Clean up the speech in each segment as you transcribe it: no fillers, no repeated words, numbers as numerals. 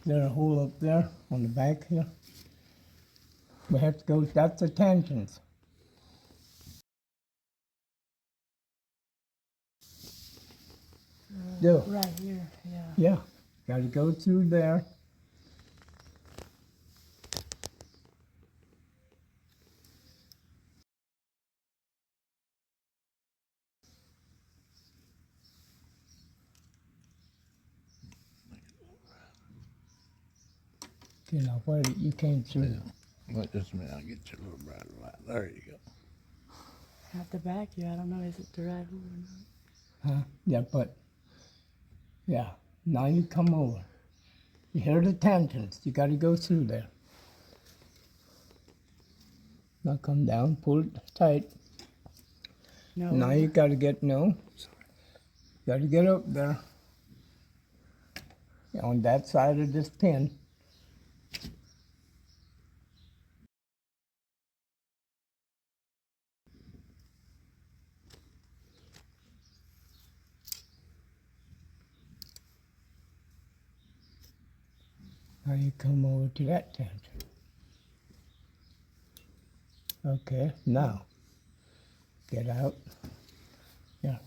There's a hole up there on the back here. We have to go, that's the tensions. Right here, yeah. Yeah, got to go through there. You know, where you came through. Yeah. Wait just a minute, I'll get you a little brighter light. There you go. At the back here, I don't know, is it the right hole or not? Huh? Yeah, but, yeah, now you come over. You hear the tensions, you got to go through there. Now come down, pull it tight. No. Now you got to get, got to get up there. On that side of this pin. Now you come over to that tension. Okay, now get out. Yeah.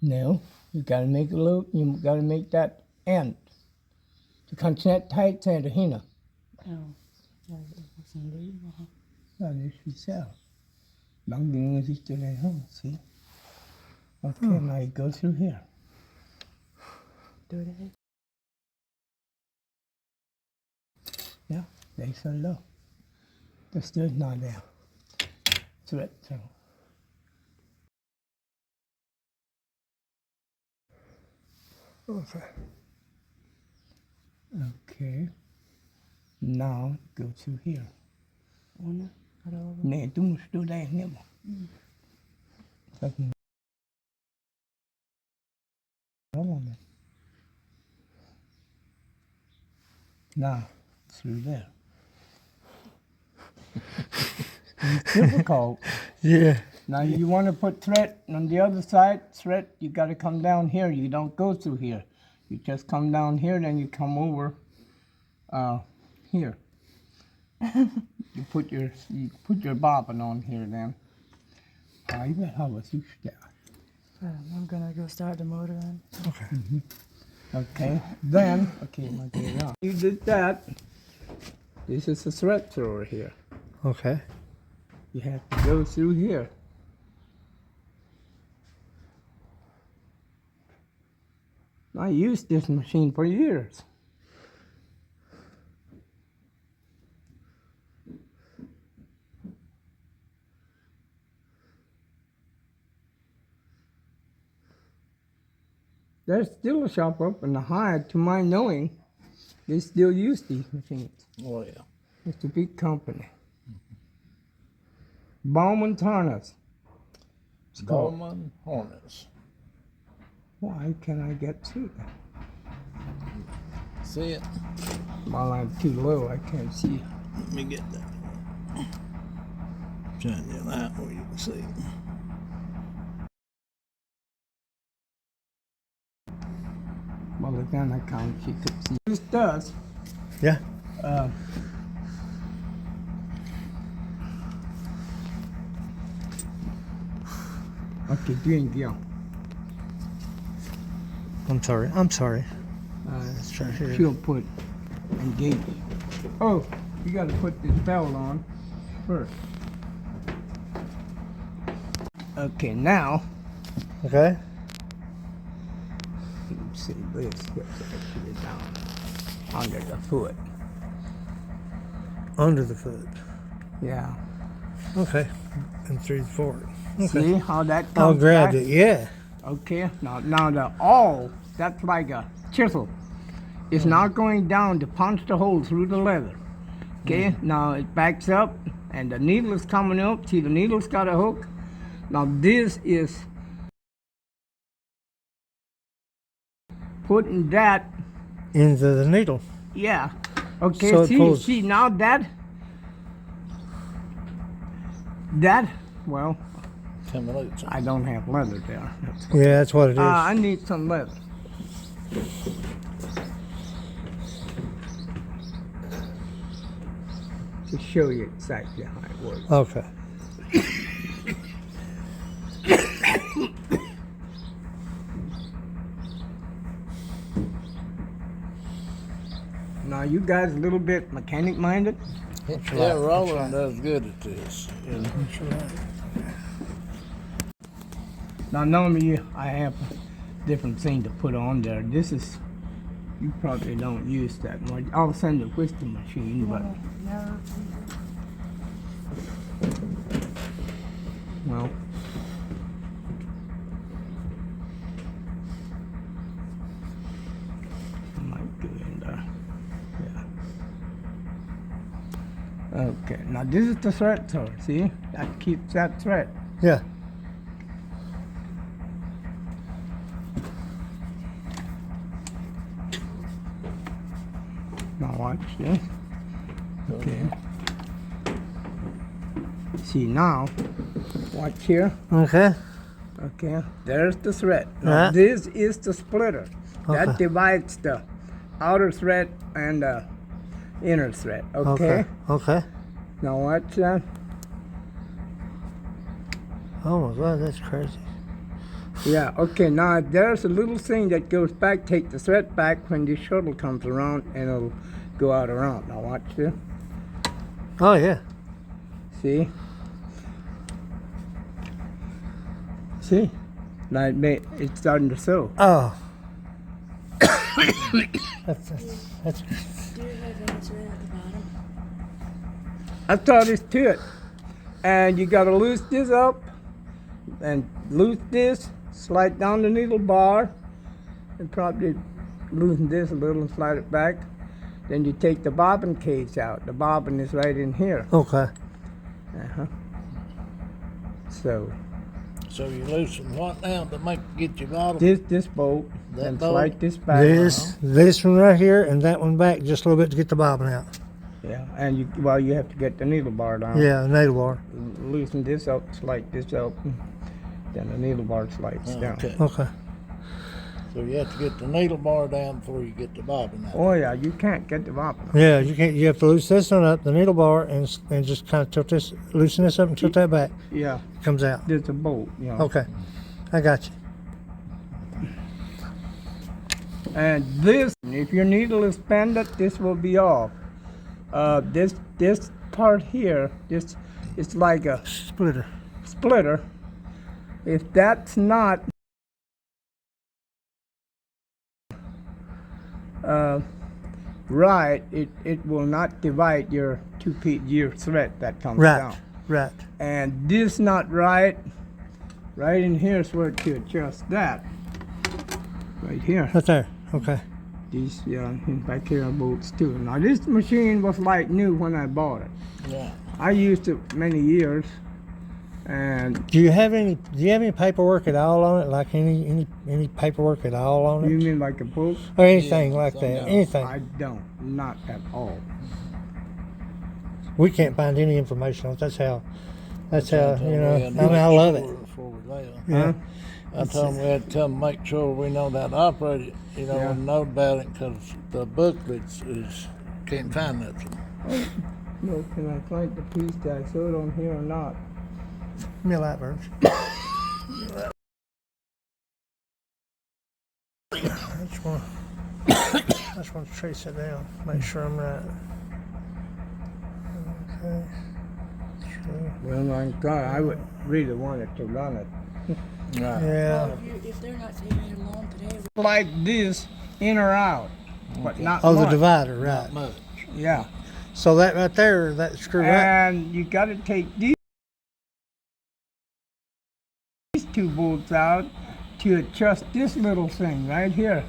Now you gotta make a loop. You gotta make that end. Du kannst nicht tight sein dahinter. Oh, ja, was ein Leben. Ja, das ist so. Lang ging es sich to the home, see? Okay, now you go through here. Do that. Yeah, they so low. The still not there. Thread through. Okay. Okay. Now go through here. Ohne? Oder oben? Nee, du musst du da nehmen. Now, through there. It's difficult. Yeah. Now you want to put thread on the other side, thread, you got to come down here. You don't go through here. You just come down here, then you come over here. you put your bobbin on here then. I bet how was you start. I'm gonna go start the motor then. Okay. Okay, then, okay, my dear, you did that. This is a thread thrower here. Okay. You have to go through here. I used this machine for years. There's still a shop up in the high, to my knowing, they still use these machines. Oh, yeah. It's a big company. Bauman Tarnas. Bowman Hornets. Why can I get through that? See it? While I'm too low, I can't see it. Let me get that. Shine you that where you can see. Well, again, I can't, you could see. This does. Yeah. Okay, doing yeah. I'm sorry. try here. She'll put engage. Oh, you got to put this bell on first. Okay, now. Okay. Let's see, let's put it down under the foot. Under the foot. Yeah. Okay. And through the fork. Okay. See how that comes I'll grab back? it, yeah. Okay, now the awl, that's like a chisel. It's not going down to punch the hole through the leather. Okay, now it backs up and the needle is coming up. See, the needle's got a hook. Now this is putting that, Into the needle. yeah. Okay, So it pulls. see now that, well, Tell me later. I don't have leather there. That's Yeah, that's what it is. I need some leather. To show you exactly how it works. Okay. Now you guys a little bit mechanic minded. Yeah, Roland does good at this. Yeah. Now normally I have a different thing to put on there. This is, you probably don't use that much. I'll send a whisker machine, but No. well. Might go in there. Yeah. Okay, now this is the thread saw, see? That keeps that thread. Yeah. Now watch this. Okay. See now, watch here. Okay. Okay, there's the thread. Now Yeah. this is the splitter. That Okay. divides the outer thread and the inner thread. Okay? Okay. Now watch that. Oh my God, that's crazy. Yeah, okay, now there's a little thing that goes back, take the thread back when the shuttle comes around and it'll go out around. Now watch this. Oh yeah. See? See? Now it's starting to sew. Oh. that's Do you have any thread at the bottom? That's all there's to it. And you gotta loose this up and loose this, slide down the needle bar, and probably loosen this a little and slide it back. Then you take the bobbin cage out. The bobbin is right in here. okay. Uh-huh. So So you loosen what now to get your bottle? this bolt, That and bolt? slide this back. This one right here and that one back just a little bit to get the bobbin out. Yeah, and you have to get the needle bar down. Yeah, needle bar. Loosen this up, slide this up, then the needle bar slides down. Okay. Okay. So you have to get the needle bar down before you get the bobbin out. Oh yeah, you can't get the bobbin. Yeah, you can't. You have to loosen this one up, the needle bar, and just kind of tilt this, loosen this up and tilt that back. Yeah, It comes out. there's a bolt, you know. Okay, I got you. And this, if your needle is bended, this will be off. This part here, this is like a Splitter. splitter. If that's not right, it will not divide your your thread that comes Right. down. Right. And this not right. Right in here is where to adjust that. Right here. Right there. Okay. These, yeah, and back here are bolts too. Now this machine was like new when I bought it. Yeah. I used it many years, and Do you have any paperwork at all on it? Like any paperwork at all on you it, mean like a book? or anything Yeah, like some that? don't. Anything? I don't, not at all. We can't find any information on it. That's how. Sometimes You know. we had to I mean, I make love sure it. before we left. Yeah. I told them we had to tell them make sure we know how to operate it, you know, Yeah. and know about it, because the booklets is can't find nothing. No, can I find the piece that I sewed on here or not? Give me a light, Burns. I just want to trace it down. Make sure I'm right. Okay. Sure. Well, my God, I would really want it to run it. Right. Yeah. Well, if they're not taking it along today, Like this, in or out, but not Oh, the much. divider, right. Not much. Yeah, So that right there, that screw right. and you got to take these two bolts out to adjust this little thing right here.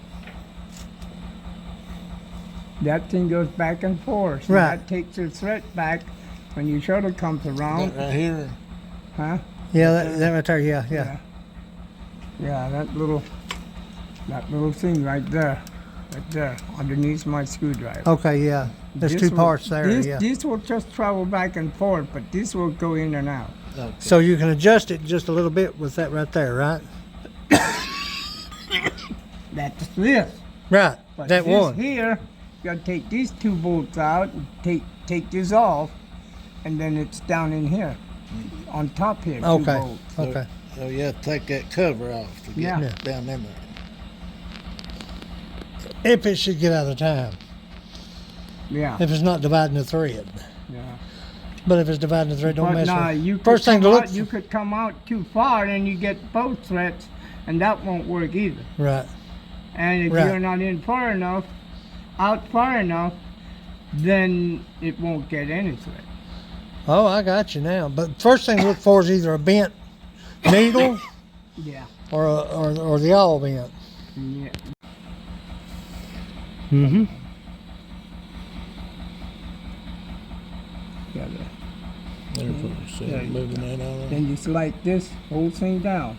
That thing goes back and forth. So Right. That takes your thread back when your shuttle comes around. That right here. Huh? Yeah, that right there. Yeah, yeah. Yeah, that little thing right there, underneath my screwdriver. Okay, yeah. There's This two will- parts there. This, Yeah. this will just travel back and forth, but this will go in and out. Okay. So you can adjust it just a little bit with that right there, right? That's this. Right. But that this one. here, you gotta take these 2 bolts out and take this off, and then it's down in here, on top here. 2 Okay. bolts. Okay. So you have to take that cover off to get Yeah. down in there. If it should get out of time. Yeah. If it's not dividing the thread. Yeah. But if it's dividing the thread, don't But mess now with it. you could First thing to come look out, you could come out too far, and you get both threads, and that won't work either. Right. And if Right. you're not in far enough, out far enough, then it won't get any thread. Oh, I got you now. But first thing to look for is either a bent needle Yeah. or the awl bent. Yeah. Mm-hmm. Gotta- There's what you see, Yeah, you moving that out of there. Then you slide this whole thing down,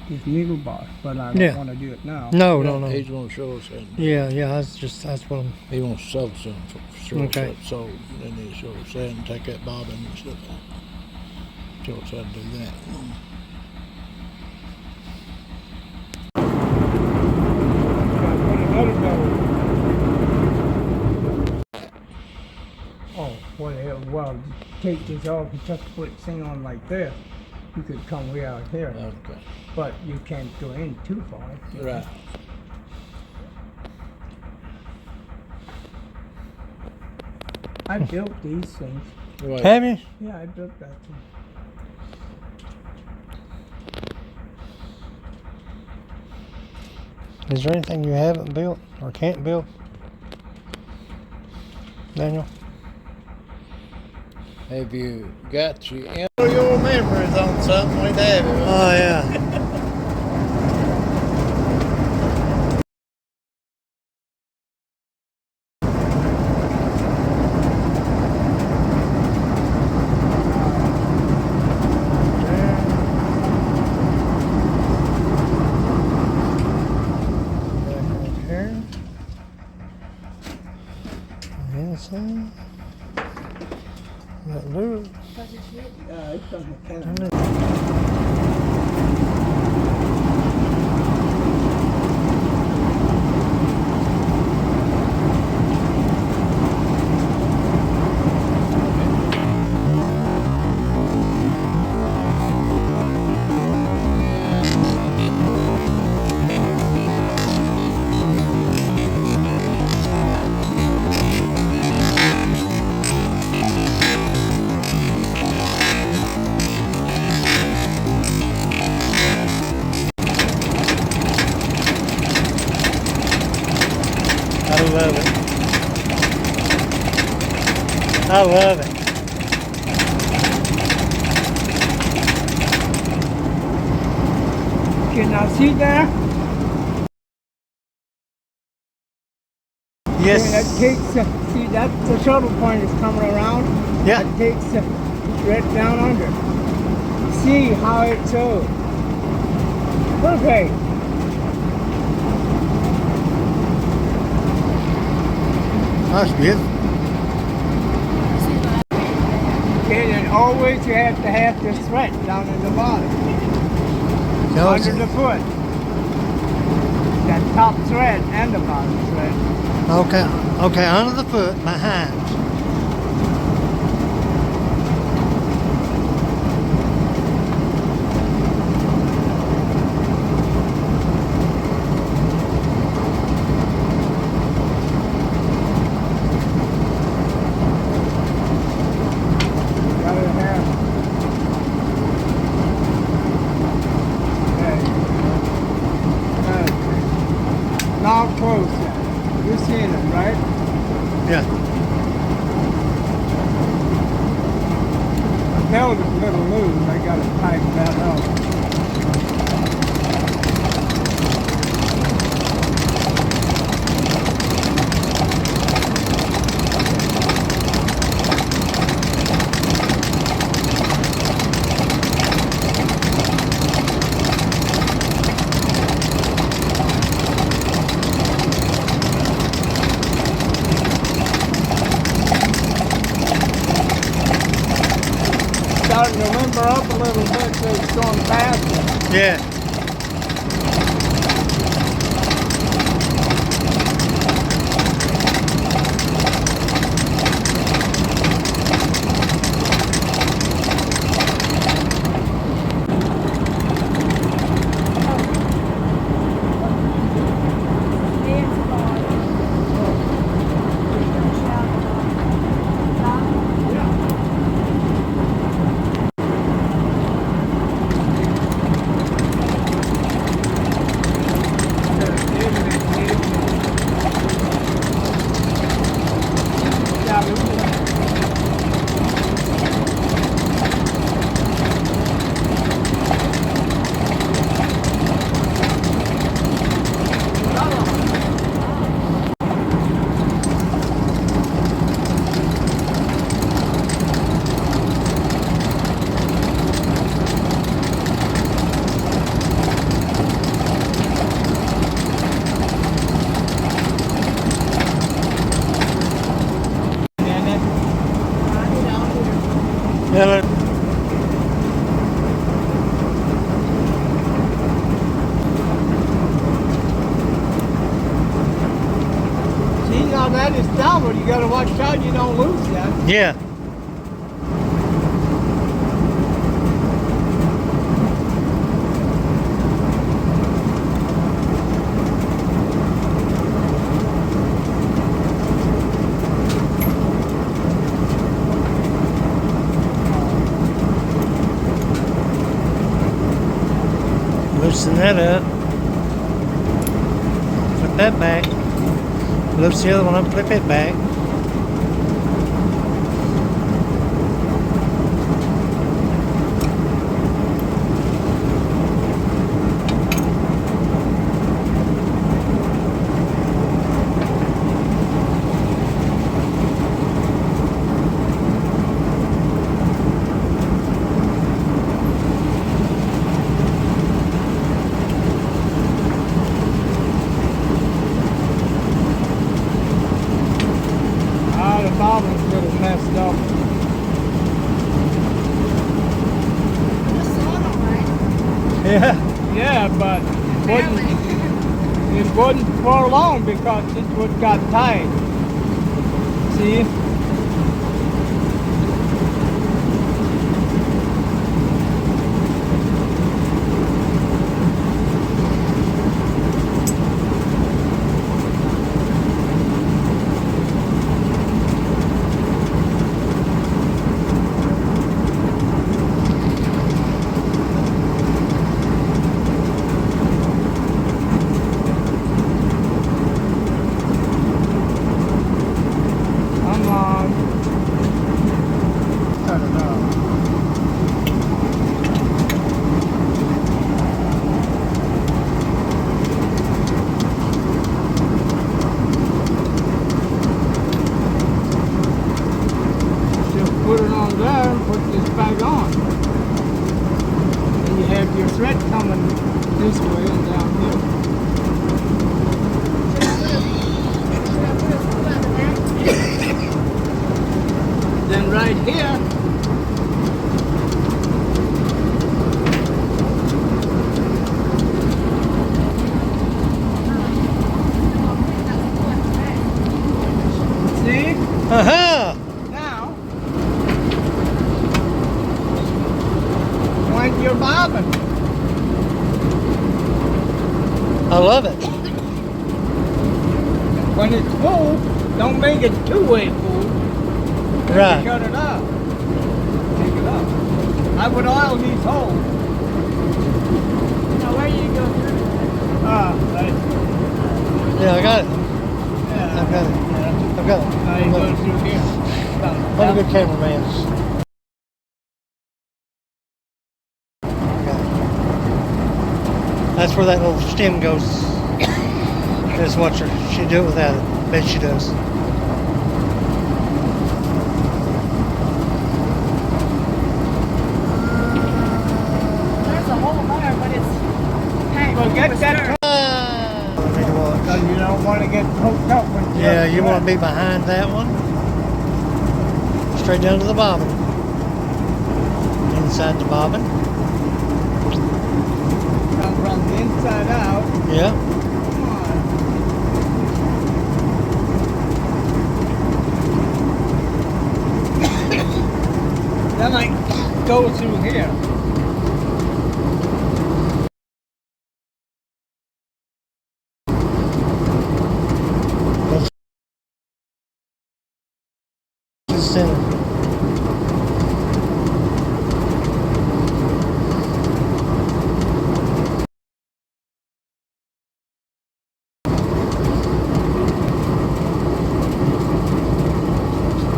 this needle bar. But I don't Yeah. want to do it now. No, no, no. He's gonna show us that. Yeah, that's what I'm. He wants to sew some for sure. Okay. So then he show us that and take that bobbin and stuff out. Show us how to do that. Gotta put another double. Oh, well, take this off and just put this thing on like this. You could come way out here, Okay. but you can't go in too far. Right. I built these things. Right. Have you? Yeah, I built that thing. Is there anything you haven't built or can't build, Daniel? Have you got your memories on something we'd have it? Oh yeah. It's on the can. I love it. I love it. Can I see there? Yes. And that takes, see that's the shuttle point is coming around. Yeah. That takes right down under. See how it shows. Perfect. That's beautiful. Okay, and always you have to have this thread down in the bottom. No, Under the foot. That top thread and the bottom thread. okay. Okay, under the foot, behind. Gotta have. Okay. Now close that. You're seeing it, right? Yeah. her up a little bit so it's going faster. Yeah. Yeah, let- See, now that is downward. You gotta watch out you don't lose that. yeah. Loosen that up. Flip that back. Loosen the other one up, flip it back. Bobbin's a little messed up. Yeah. Yeah, but it wasn't for long because it would got tight. See? Come on. Cut it off. Just put it on there and put this back on. And you have your thread coming this way and down here. Then right here, see? Uh-huh. Now, point your bobbin. I love it. When it's full, don't make it two-way full. Right. Shut it up. Take it up. I would oil these holes. Now, where you go through? Right. Yeah, I got it. Yeah. I've got it. Yeah. I've got it. Now you go through here. What a good cameraman. That's where that little stem goes. Just watch her. She do it without it. Bet she does. There's a hole there, but it's packed Well, get with that dirt. I need to watch. because you don't want to get poked up with Yeah, you want to be behind that one. Straight down to the bottom. And inside the bobbin. Come from the inside out. Yeah. Come on. Then I go through here. To the center.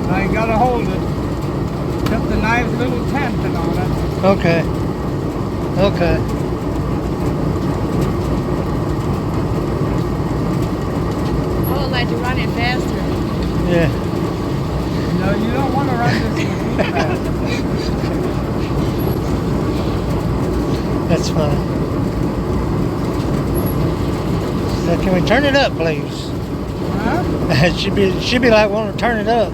Now you gotta hold it. Just a nice little tension on it. Okay. Okay. I would like to run it faster. Yeah. No, you don't want to run this one too fast. That's fine. So can we turn it up, please? Huh? It should be like wanting to turn it up.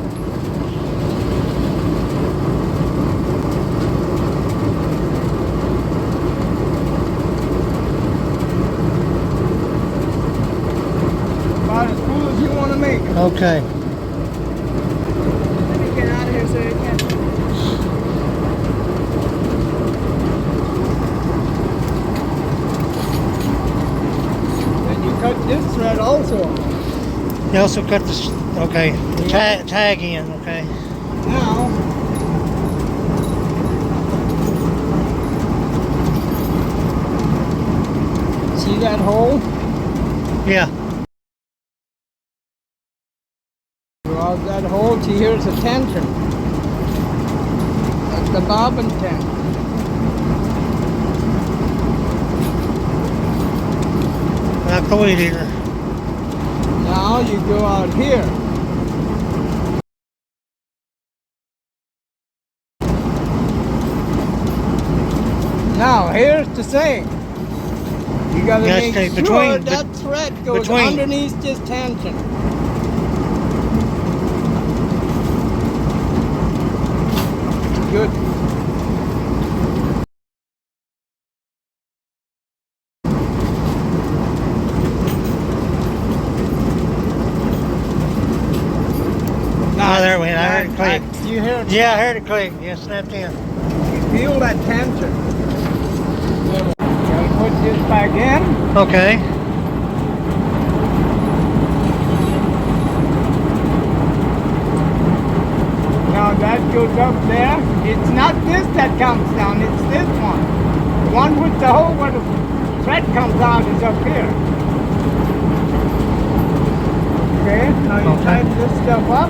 About as cool as you want to make it. Okay. Let me get out of here so you can. Then you cut this thread also off. You also cut this. Okay. The tag in. Okay. Now, see that hole? Yeah. Throughout that hole, see here's a tension. That's the bobbin tension. Not the weed eater. Now you go out here. Now here's the thing. You gotta Yes, make stay sure between- that thread goes between. underneath this tension. Good. Oh, there it went. I heard it click. You hear it? Yeah, I heard it click. Yeah, snapped in. Feel that tension. Gotta put this back in. Okay. Now that goes up there. It's not this that comes down, it's this one. The one with the hole where the thread comes out is up here. Okay, now you Okay. tighten this stuff up.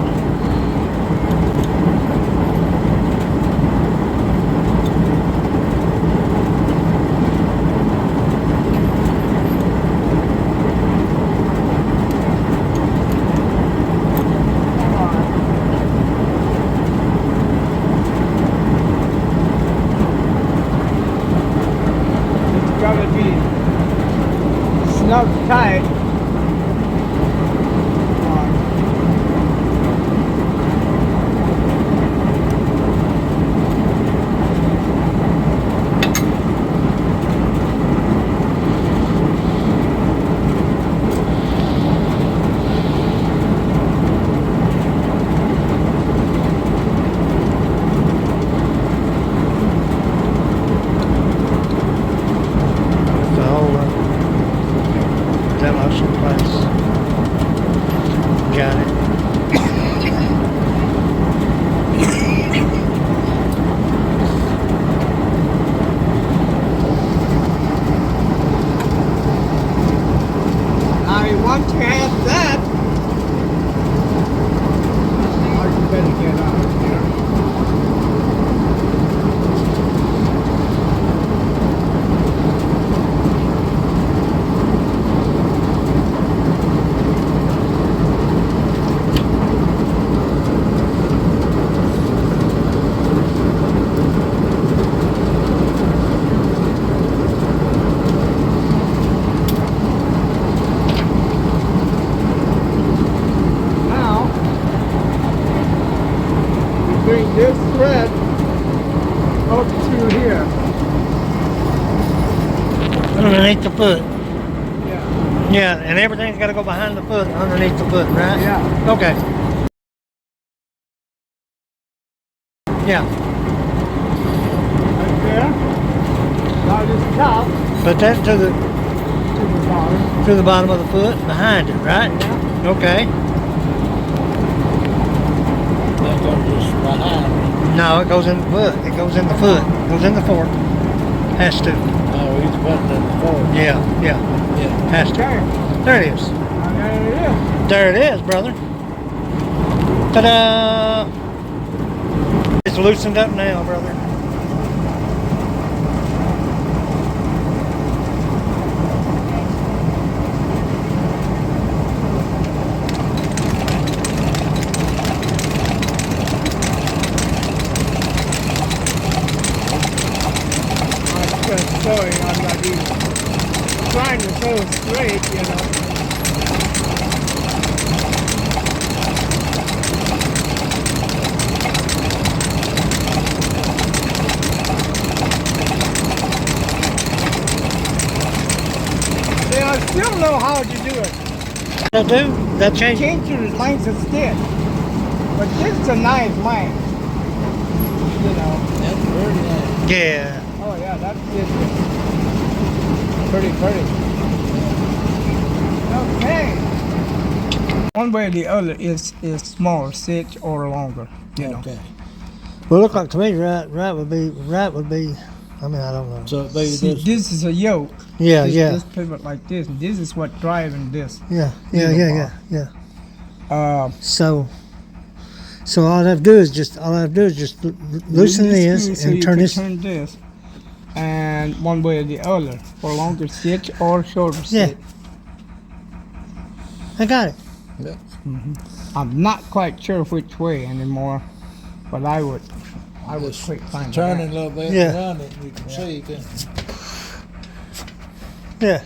Come on. It's gotta be snug tight. Come on. So, that looks Underneath the foot. Yeah. Yeah, and everything's got to go behind the foot, underneath the foot, right? Yeah. Okay. Yeah. Right there. Now this top Put that to the bottom. to the bottom of the foot, behind it, right? Yeah. Okay. That goes just behind. No, it goes in the foot. It goes in the foot. It goes in the fork. Has to. Oh, he's putting it in the fork. Yeah, yeah. Yeah. Has to. Okay. There it is. Now there it is. There it is, brother. Ta-da! It's loosened up now, brother. Sorry, I'm not even trying to sew straight, you know. See, I still know how to do it. That do? That change? Change your length of stitch. But this is a nice length. You know. That's pretty nice. Yeah. Oh yeah, that's just pretty pretty. Okay. One way or the other is smaller stitch or longer. You know. Okay. Well, look like to me, right would be. I mean, I don't know. So it'd be See, this. this is a yoke. Yeah, this, yeah, This pivot like this, and this is what driving this. yeah, yeah. Um, So all I have to do is just loosen this screw so and you turn can this. turn this, and one way or the other for longer stitch or shorter Yeah. stitch. I got it. Yeah. I'm not quite sure which way anymore, but I would Just quick find turn out. it a little bit Yeah. around it, you can see. Can Yeah.